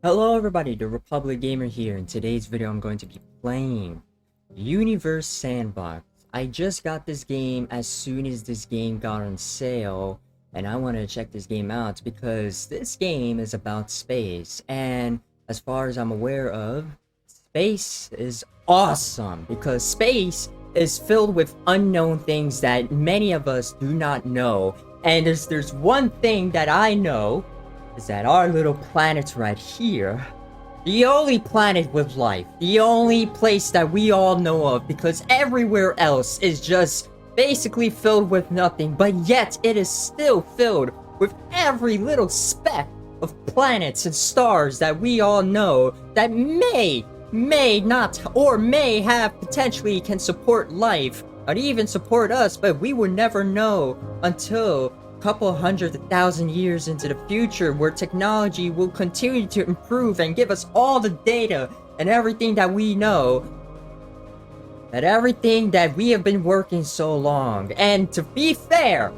Hello everybody, TheRepublicGamer here. In today's video, I'm going to be playing Universe Sandbox. I just got this game as soon as this game got on sale, and I wanted to check this game out because this game is about space, and as far as I'm aware of, space is awesome because space is filled with unknown things that many of us do not know, and there's one thing that I know is that our little planet's right here, the only planet with life, the only place that we all know of, because everywhere else is just basically filled with nothing, but yet it is still filled with every little speck of planets and stars that we all know that may not, or may have potentially can support life, or even support us, but we will never know until couple hundred thousand years into the future, where technology will continue to improve and give us all the data and everything that we know, that everything that we have been working so long. And to be fair,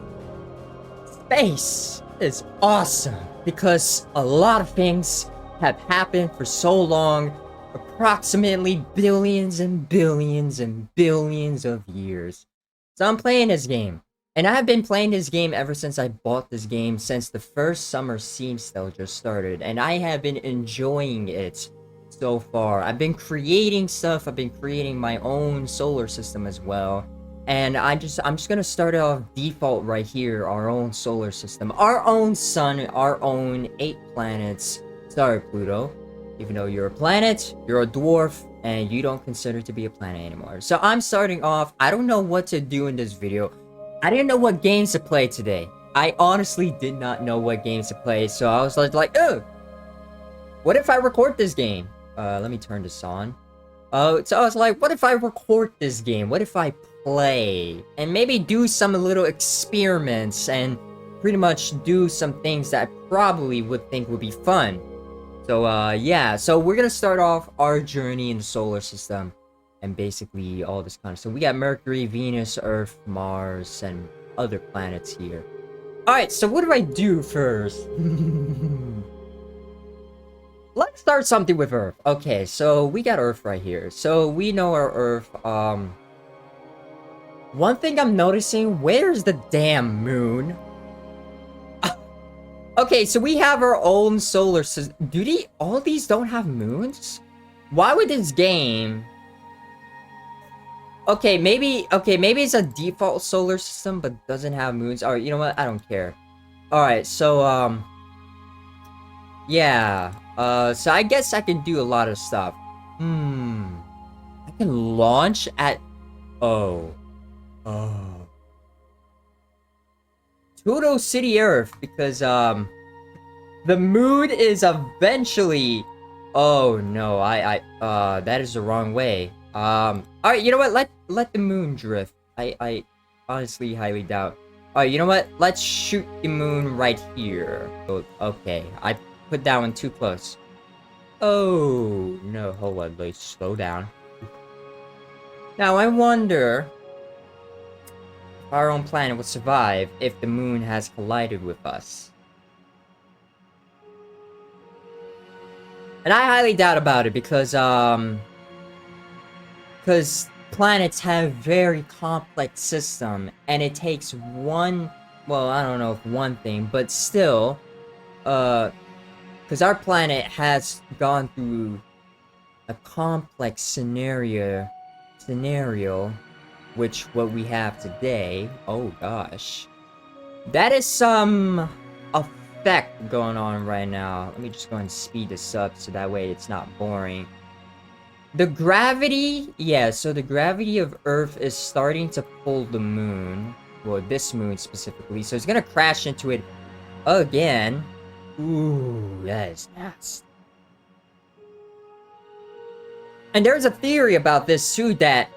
space is awesome because a lot of things have happened for so long, approximately billions and billions and billions of years. So I'm playing this game. And I have been playing this game ever since I bought this game, since the first summer Steam sale just started, and I have been enjoying it so far. I've been creating stuff, I've been creating my own solar system as well, and I'm just gonna start off default right here, our own solar system, our own sun, our own 8 planets. Sorry, Pluto, even though you're a planet, you're a dwarf, and you don't consider to be a planet anymore. So I'm starting off. I don't know what to do in this video. I didn't know what games to play today. I honestly did not know what games to play, so I was like, oh, what if I record this game? Let me turn this on. So I was like, what if I record this game? What if I play? And maybe do some little experiments and pretty much do some things that I probably would think would be fun. So, yeah. So we're gonna start off our journey in the solar system. And basically all this kind of stuff. We got Mercury, Venus, Earth, Mars, and other planets here. Alright, so what do I do first? Let's start something with Earth. Okay, so we got Earth right here. So we know our Earth. One thing I'm noticing, where's the damn moon? Okay, so we have our own solar system. All these don't have moons? Why would this game... Okay, maybe it's a default solar system, but doesn't have moons. Alright, you know what? I don't care. Alright, so, yeah. So I guess I can do a lot of stuff. I can launch at... Oh. Tudo City Earth, because, the moon is eventually... Oh, no, that is the wrong way. Alright, you know what? Let the moon drift. I honestly highly doubt. Alright, you know what? Let's shoot the moon right here. Oh, okay, I put that one too close. Oh, no, hold on, let's slow down. Now, I wonder if our own planet would survive if the moon has collided with us. And I highly doubt about it because planets have very complex system, and it takes one, well, I don't know if one thing, but still, because our planet has gone through a complex scenario, which what we have today. Oh gosh, that is some effect going on right now. Let me just go and speed this up so that way it's not boring. The gravity, yeah, so the gravity of Earth is starting to pull the moon. Well, this moon specifically. So it's gonna crash into it again. Ooh, that is nasty. And there's a theory about this too, that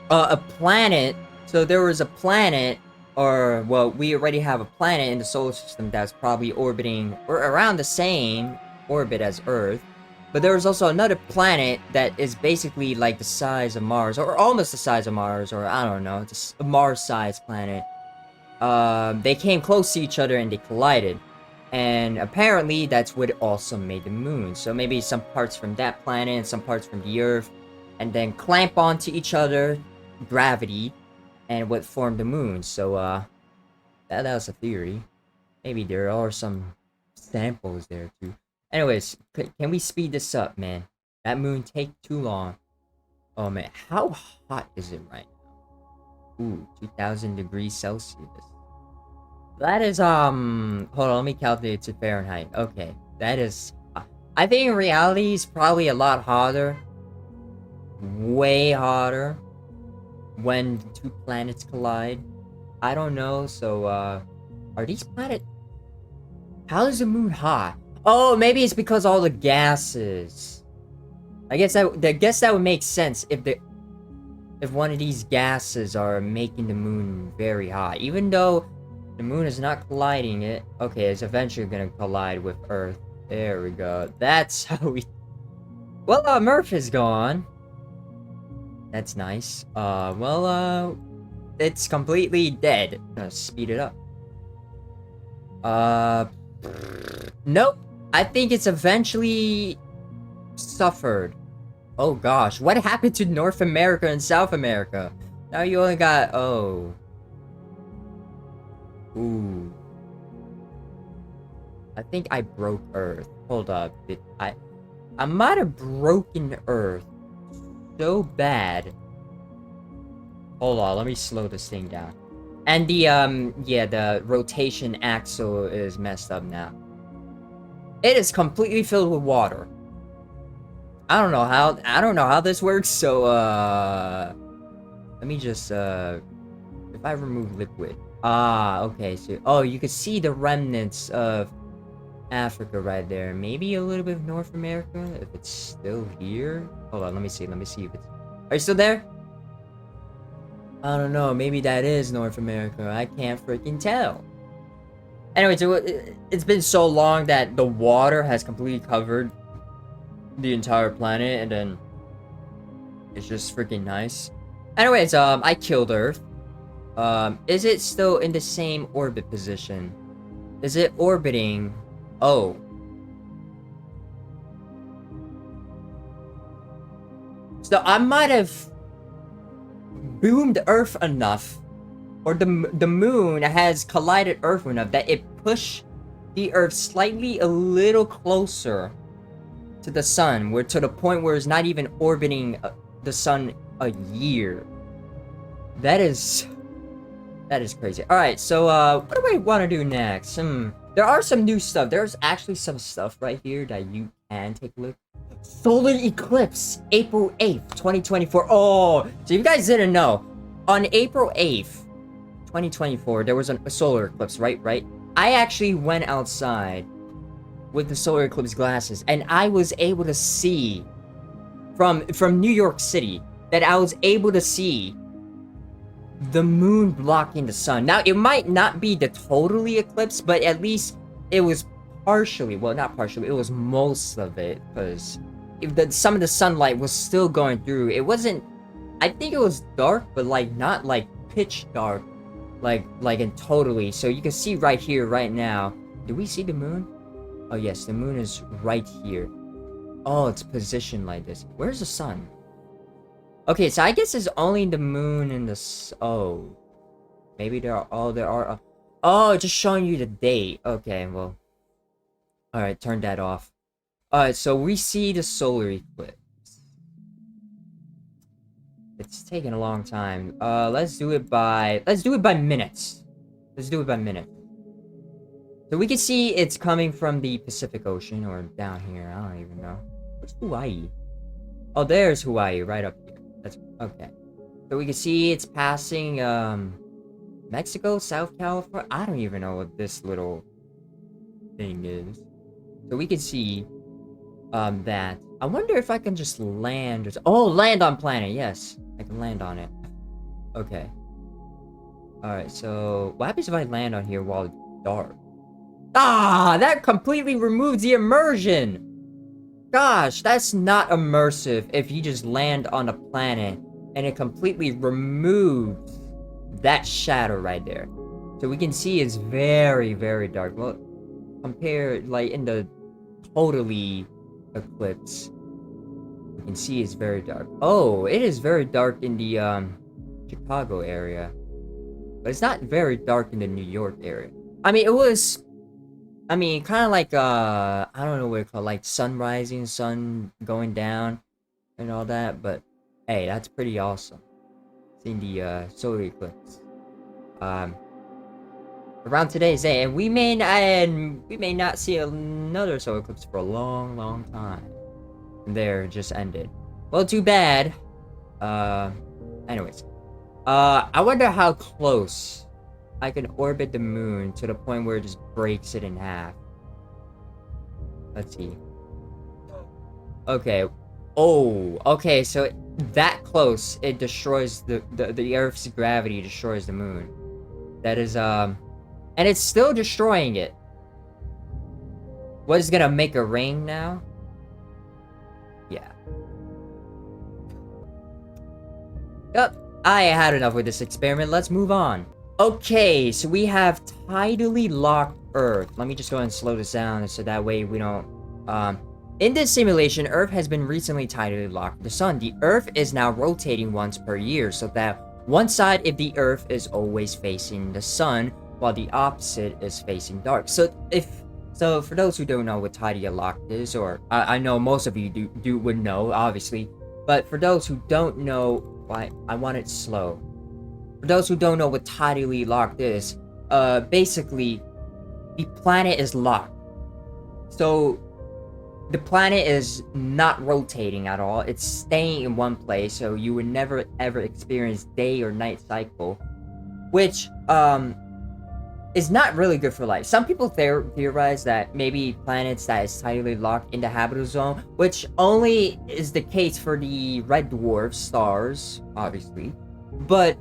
a planet, so there was a planet, or, well, we already have a planet in the solar system that's probably orbiting, or around the same orbit as Earth. But there was also another planet that is basically like the size of Mars, or almost the size of Mars, or I don't know, just a Mars-sized planet. They came close to each other and they collided. And apparently that's what also made the moon. So maybe some parts from that planet and some parts from the Earth, and then clamp onto each other, gravity, and what formed the moon. So that was a theory. Maybe there are some samples there too. Anyways, can we speed this up, man? That moon take too long. Oh man, how hot is it right now? Ooh, 2000 degrees Celsius. That is, hold on, let me calculate it to Fahrenheit. Okay, that is, I think in reality it's probably a lot hotter. Way hotter. When two planets collide. I don't know, so, are these planets... How is the moon hot? Oh, maybe it's because all the gases. I guess that would make sense if one of these gases are making the moon very hot. Even though the moon is not colliding it. Okay, it's eventually gonna collide with Earth. There we go. That's how we... Well, Earth is gone. That's nice. It's completely dead. Speed it up. Nope. I think it's eventually suffered. Oh gosh, what happened to North America and South America? Now you only got... Oh. Ooh. I think I broke Earth. Hold up. I might have broken Earth so bad. Hold on, let me slow this thing down. And the rotation axle is messed up now. It is completely filled with water. I don't know how this works, so let me just if I remove liquid. Okay, so you can see the remnants of Africa right there. Maybe a little bit of North America if it's still here. Hold on, let me see if it's... Are you still there? I don't know, maybe that is North America. I can't freaking tell. Anyway, so it's been so long that the water has completely covered the entire planet, and then it's just freaking nice. Anyways, I killed Earth. Is it still in the same orbit position? Is it orbiting? Oh. So I might have boomed Earth enough, or the moon has collided Earth enough that it pushed the Earth slightly a little closer to the sun, where to the point where it's not even orbiting the sun a year. That is crazy. All right, so what do I want to do next? There are some new stuff. There's actually some stuff right here that you can take a look. Solar eclipse, April 8th, 2024. Oh, so you guys didn't know, on April 8th, 2024, there was a solar eclipse, right? I actually went outside with the solar eclipse glasses, and I was able to see from New York City that I was able to see the moon blocking the sun. Now, it might not be the totally eclipse, but at least it was partially, well, not partially, it was most of it, because some of the sunlight was still going through. It wasn't, I think it was dark, but like not like pitch dark, like in totally. So you can see right here, right now. Do we see the moon? Oh yes, the moon is right here. Oh, it's positioned like this. Where's the sun? Okay, so I guess it's only the moon and the oh, maybe there are. Oh, it's just showing you the date. Okay, well, all right, turn that off. All right, so we see the solar eclipse. It's taking a long time. Let's do it by minutes. Let's do it by minutes. So we can see it's coming from the Pacific Ocean, or down here. I don't even know. Where's Hawaii? Oh, there's Hawaii right up here. That's okay. So we can see it's passing Mexico, South California. I don't even know what this little thing is. So we can see that. I wonder if I can just land. Oh, land on planet. Yes, I can land on it. Okay. Alright, so what happens if I land on here while it's dark? Ah, that completely removes the immersion. Gosh, that's not immersive if you just land on a planet and it completely removes that shadow right there. So we can see it's very, very dark. Well, compared, like, in the totally eclipse, you can see it's very dark. Oh, it is very dark in the Chicago area, but it's not very dark in the New York area. I mean, it was, I mean, kind of like I don't know what it's called, like sun rising, sun going down, and all that. But hey, that's pretty awesome. Seeing the solar eclipse around today's day, and we may not see another solar eclipse for a long, long time. And there, it just ended. Well, too bad. Anyways, I wonder how close I can orbit the moon to the point where it just breaks it in half. Let's see. Okay. Oh, okay, so that close, it destroys the Earth's gravity destroys the moon. That is, and it's still destroying it. What is gonna make a ring now? Yeah. Yep, I had enough with this experiment. Let's move on. Okay, so we have tidally locked Earth. Let me just go ahead and slow this down so that way we don't, in this simulation, Earth has been recently tidally locked with the sun. The Earth is now rotating once per year, so that one side of the Earth is always facing the sun, while the opposite is facing dark. So for those who don't know what tidally locked is, or I know most of you would know, obviously, but for those who don't know, why I want it slow. For those who don't know what tidally locked is, basically, the planet is locked. So the planet is not rotating at all. It's staying in one place, so you would never ever experience day or night cycle, which is not really good for life. Some people theorize that maybe planets that is tidally locked in the habitable zone, which only is the case for the red dwarf stars, obviously. But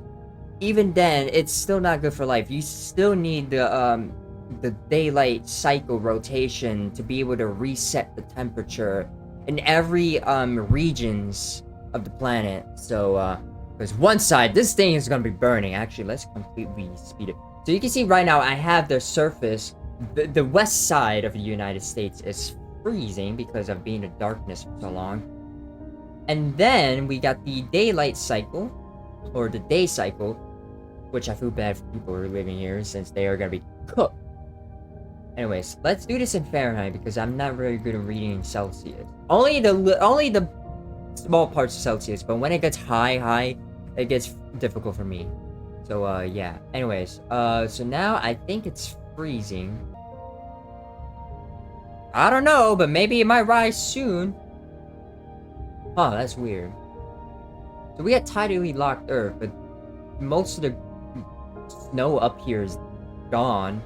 even then, it's still not good for life. You still need the daylight cycle rotation to be able to reset the temperature in every regions of the planet. So because one side, this thing is gonna be burning. Actually, let's completely speed it. So you can see right now I have the surface, the west side of the United States is freezing because of being in darkness for so long. And then we got the daylight cycle, or the day cycle, which I feel bad for people who are living here since they are gonna be cooked. Anyways, let's do this in Fahrenheit because I'm not very good at reading Celsius. Only the small parts of Celsius, but when it gets high, it gets difficult for me. So yeah. Anyways, so now I think it's freezing. I don't know, but maybe it might rise soon. Huh, that's weird. So we got tidally locked Earth, but most of the snow up here is gone.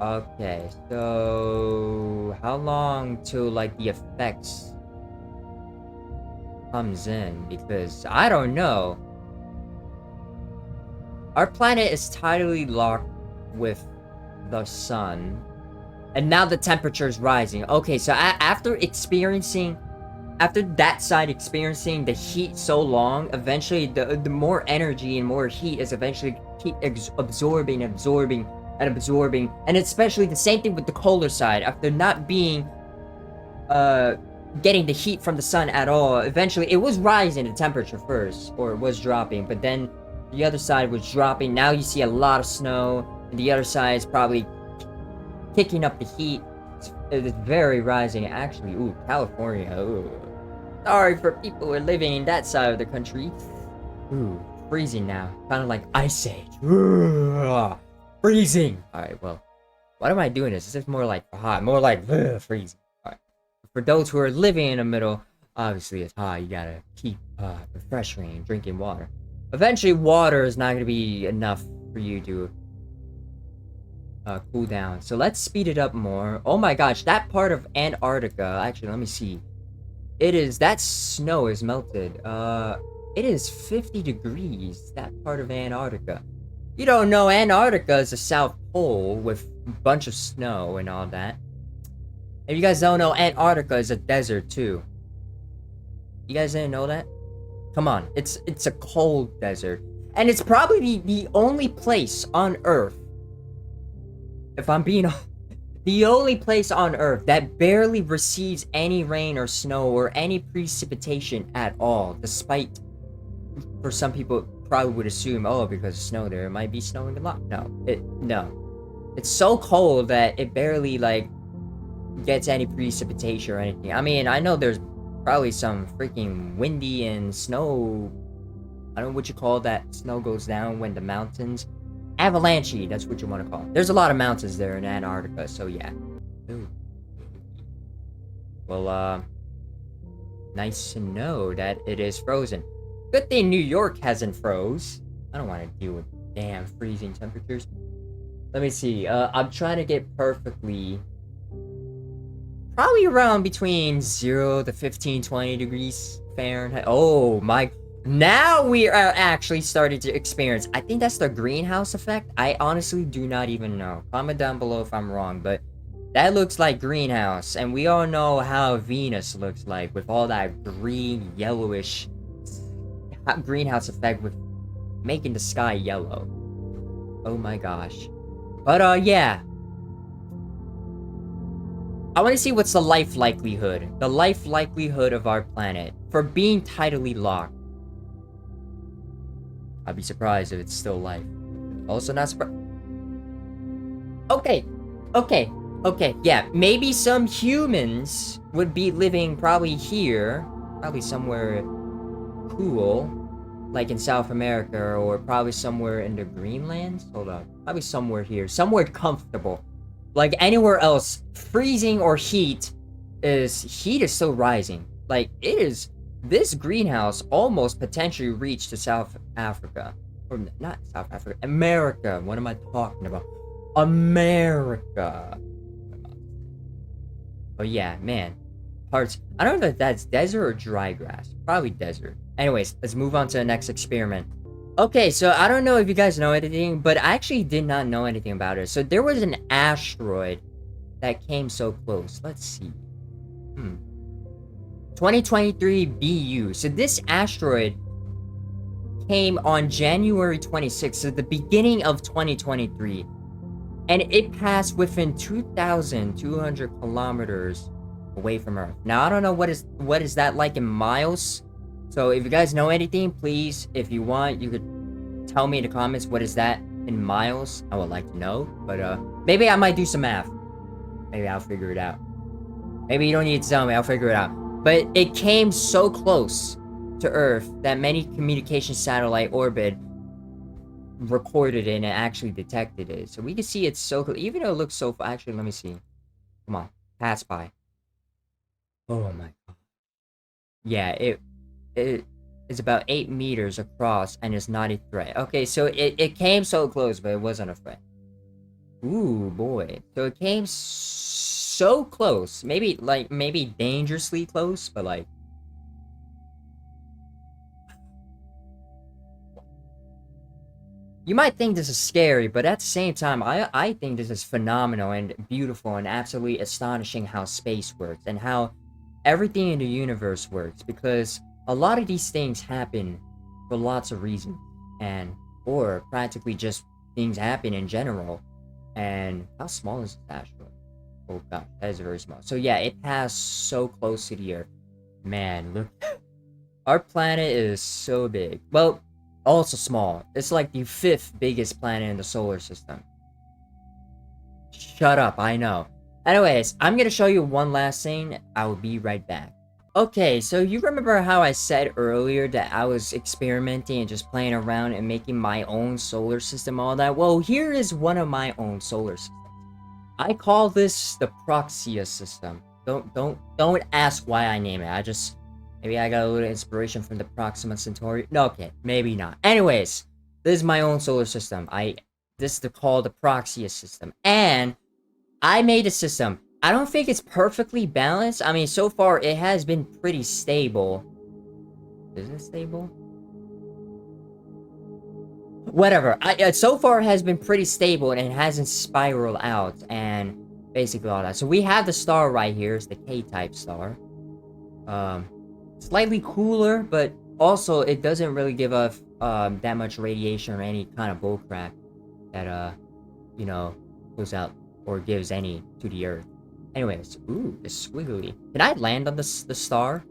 Okay, so how long till like the effects comes in? Because I don't know. Our planet is tidally locked with the sun, and now the temperature is rising. Okay, so after that side experiencing the heat so long, eventually the more energy and more heat is eventually keep absorbing, and especially the same thing with the colder side. After not being getting the heat from the sun at all, eventually it was rising the temperature first, or it was dropping, but then the other side was dropping. Now you see a lot of snow, and the other side is probably kicking up the heat. It's very rising, actually. Ooh, California. Ooh. Sorry for people who are living in that side of the country. Ooh, freezing now. Kind of like Ice Age. Ooh, freezing. Alright, well, why am I doing this? This is more like hot, more like freezing. Alright. For those who are living in the middle, obviously it's hot. You gotta keep refreshing and drinking water. Eventually, water is not gonna be enough for you to cool down. So let's speed it up more. Oh my gosh, that part of Antarctica. Actually, let me see. That snow is melted. It is 50 degrees, that part of Antarctica. You don't know Antarctica is the South Pole with a bunch of snow and all that. If you guys don't know, Antarctica is a desert too. You guys didn't know that? Come on, it's a cold desert. And it's probably the only place on Earth if I'm being the only place on Earth that barely receives any rain or snow or any precipitation at all, despite, for some people, probably would assume, oh, because of snow there, it might be snowing a lot. No. It's so cold that it barely, like, gets any precipitation or anything. I mean, I know there's probably some freaking windy and snow. I don't know what you call that. Snow goes down when the mountains. Avalanche, that's what you want to call it. There's a lot of mountains there in Antarctica, so yeah. Ooh. Well, nice to know that it is frozen. Good thing New York hasn't froze. I don't want to deal with damn freezing temperatures. Let me see. I'm trying to get perfectly. Probably around between 0 to 15, 20 degrees Fahrenheit. Oh my. Now we are actually starting to experience. I think that's the greenhouse effect. I honestly do not even know. Comment down below if I'm wrong, but that looks like greenhouse. And we all know how Venus looks like with all that green, yellowish greenhouse effect with making the sky yellow. Oh my gosh. But yeah. I want to see what's the life likelihood. The life likelihood of our planet for being tidally locked. I'd be surprised if it's still life. Also not surprised. Okay. Yeah, maybe some humans would be living probably here. Probably somewhere cool. Like in South America or probably somewhere in the Greenlands. Hold on. Probably somewhere here. Somewhere comfortable. Like anywhere else, freezing or heat is still rising. Like it is. This greenhouse almost potentially reached to South Africa. Or not South Africa, America. What am I talking about? America. Oh yeah, man. Parts. I don't know if that's desert or dry grass. Probably desert. Anyways, let's move on to the next experiment. Okay, so I don't know if you guys know anything, but I actually did not know anything about it. So there was an asteroid that came so close. Let's see. 2023 BU. So this asteroid came on January 26th, so the beginning of 2023. And it passed within 2,200 kilometers away from Earth. Now, I don't know what is that like in miles. So if you guys know anything, please, if you want, you could tell me in the comments what is that in miles. I would like to know. But maybe I might do some math. Maybe I'll figure it out. Maybe you don't need to tell me, I'll figure it out. But it came so close to Earth that many communication satellite orbit recorded it and actually detected it. So we can see it's so close. Even though it looks so far. Actually, let me see. Come on. Pass by. Oh my god. Yeah, it is about 8 meters across and is not a threat. Okay, so it came so close, but it wasn't a threat. Ooh, boy. So it came so close. Maybe dangerously close, but like... You might think this is scary, but at the same time, I think this is phenomenal and beautiful and absolutely astonishing how space works and how everything in the universe works, because a lot of these things happen for lots of reasons, or practically just things happen in general. And how small is this asteroid? Oh gosh, that is very small. So yeah, it passed so close to the Earth. Man, look. Our planet is so big. Well, also small. It's like the 5th biggest planet in the solar system. Shut up, I know. Anyways, I'm gonna show you one last thing. I will be right back. Okay, so you remember how I said earlier that I was experimenting and just playing around and making my own solar system, all that? Well, here is one of my own solar systems. I call this the Proxima system. Don't ask why I name it. Maybe I got a little inspiration from the Proxima Centauri. No, okay, maybe not. Anyways, this is my own solar system. This is called the Proxima system. And I made a system. I don't think it's perfectly balanced. I mean, so far, it has been pretty stable. Is it stable? Whatever. So far, it has been pretty stable, and it hasn't spiraled out, and basically all that. So we have the star right here. It's the K-type star. Slightly cooler, but also, it doesn't really give off that much radiation or any kind of bullcrap that, you know, goes out or gives any to the Earth. Anyways, ooh, the squiggly. Can I land on the star?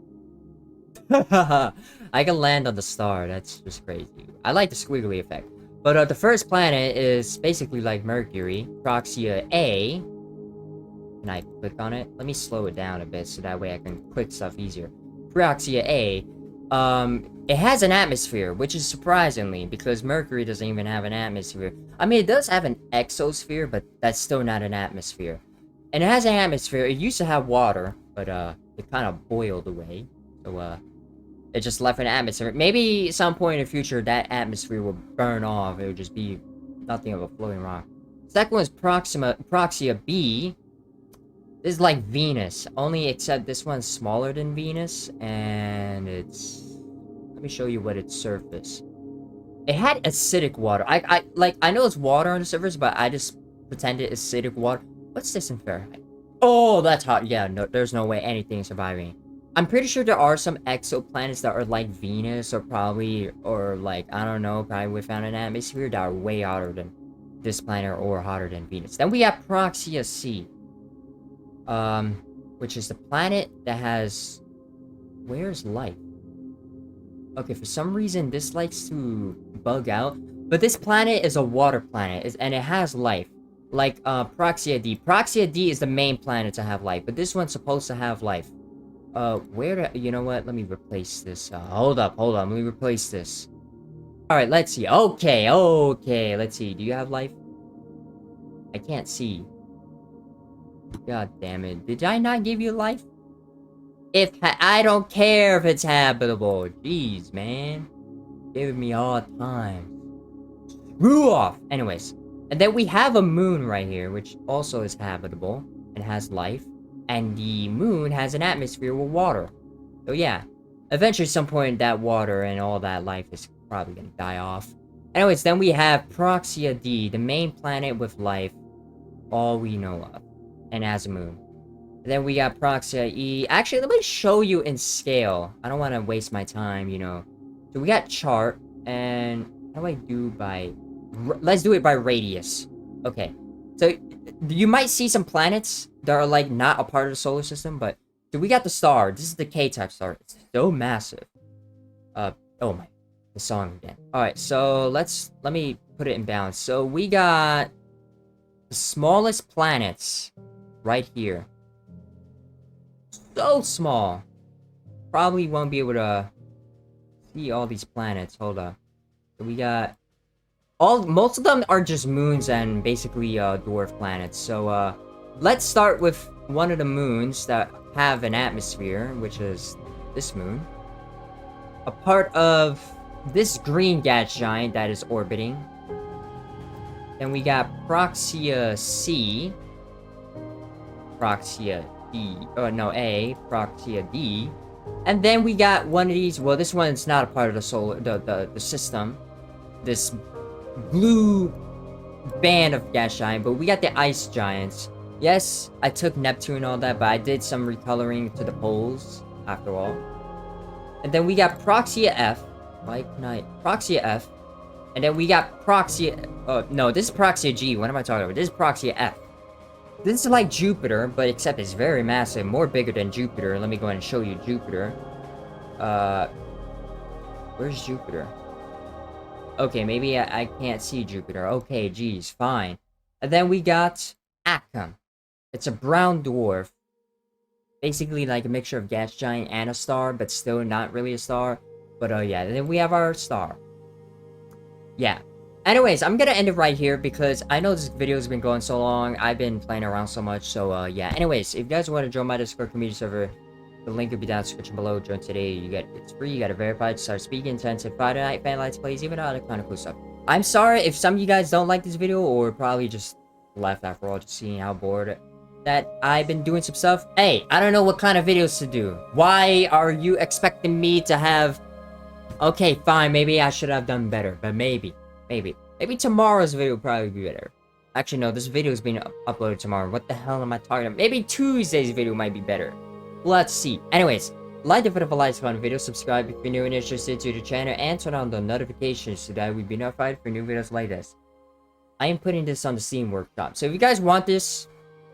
I can land on the star. That's just crazy. I like the squiggly effect. But the first planet is basically like Mercury, Proxia A. Can I click on it? Let me slow it down a bit so that way I can click stuff easier. Proxia A. It has an atmosphere, which is surprisingly, because Mercury doesn't even have an atmosphere. I mean, it does have an exosphere, but that's still not an atmosphere. And it has an atmosphere. It used to have water, but it kind of boiled away. So it just left an atmosphere. Maybe at some point in the future, that atmosphere will burn off. It would just be nothing of a floating rock. Second one is Proxia B. This is like Venus, only except this one's smaller than Venus, and it's... Let me show you what its surface. It had acidic water. I know it's water on the surface, but I just pretended it's acidic water. What's this in Fahrenheit? Oh, that's hot. Yeah, no, there's no way anything's surviving. I'm pretty sure there are some exoplanets that are like Venus, or probably, or like, I don't know, probably without an atmosphere that are way hotter than this planet or hotter than Venus. Then we have Proxia C. Which is the planet that has... Where's life? Okay, for some reason, this likes to bug out. But this planet is a water planet, and it has life. Like, Proxia D. Proxia D is the main planet to have life, but this one's supposed to have life. You know what? Let me replace this. Hold up. Let me replace this. Alright, let's see. Okay, let's see. Do you have life? I can't see. God damn it. Did I not give you life? I don't care if it's habitable. Jeez, man. Giving me all time. Screw off! Anyways. And then we have a moon right here, which also is habitable and has life. And the moon has an atmosphere with water. So yeah. Eventually, at some point, that water and all that life is probably gonna die off. Anyways, then we have Proxia D, the main planet with life. All we know of. And has a moon. Then we got Proxia E. Actually, let me show you in scale. I don't want to waste my time, you know. So we got chart, and how do I do by... Let's do it by radius. Okay. So, you might see some planets that are, like, not a part of the solar system, but... So we got the star. This is the K-type star. It's so massive. Oh my... The song again. Alright, so let me put it in balance. So we got... The smallest planets... Right here. So small. Probably won't be able to see all these planets. Hold up. So we got most of them are just moons and basically dwarf planets. So let's start with one of the moons that have an atmosphere, which is this moon. A part of this green gas giant that is orbiting. Then we got Proxia C. Proxia D, A, Proxia D, and then we got one of these. Well, this one's not a part of the solar, the system. This blue band of gas giant, but we got the ice giants. Yes, I took Neptune and all that, but I did some recoloring to the poles after all. And then we got Proxia F, Proxia F, and then we got Proxia. No, this is Proxia G. What am I talking about? This is Proxia F. This is like Jupiter, but except it's very massive, more bigger than Jupiter. Let me go ahead and show you Jupiter. Where's Jupiter? Okay, maybe I can't see Jupiter. Okay, geez, fine. And then we got Acum. It's a brown dwarf. Basically like a mixture of gas giant and a star, but still not really a star. But yeah, and then we have our star. Yeah. Anyways, I'm gonna end it right here because I know this video has been going so long. I've been playing around so much, so yeah. Anyways, if you guys want to join my Discord community server, the link will be down in the description below. Join today. It's free. You got to verify to start speaking. Intensive Friday night fan lights plays, even other kind of cool stuff. I'm sorry if some of you guys don't like this video or probably just left after all, just seeing how bored that I've been doing some stuff. Hey, I don't know what kind of videos to do. Why are you expecting me to have? Okay, fine. Maybe I should have done better, but maybe tomorrow's video will probably be better. Actually, no, this video is being uploaded tomorrow. What the hell am I talking about? Maybe Tuesday's video might be better. Let's see. Anyways, like the video for likes on the video, subscribe if you're new and interested to the channel, and turn on the notifications so that we'll be notified for new videos like this. I am putting this on the Steam Workshop. So if you guys want this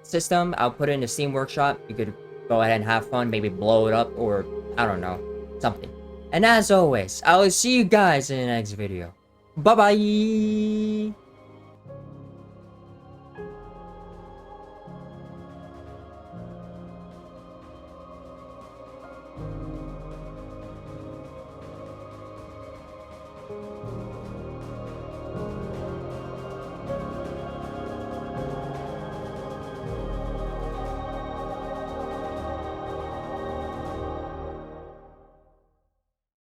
system, I'll put it in the Steam Workshop. You could go ahead and have fun, maybe blow it up, or I don't know, something. And as always, I will see you guys in the next video. Bye-bye!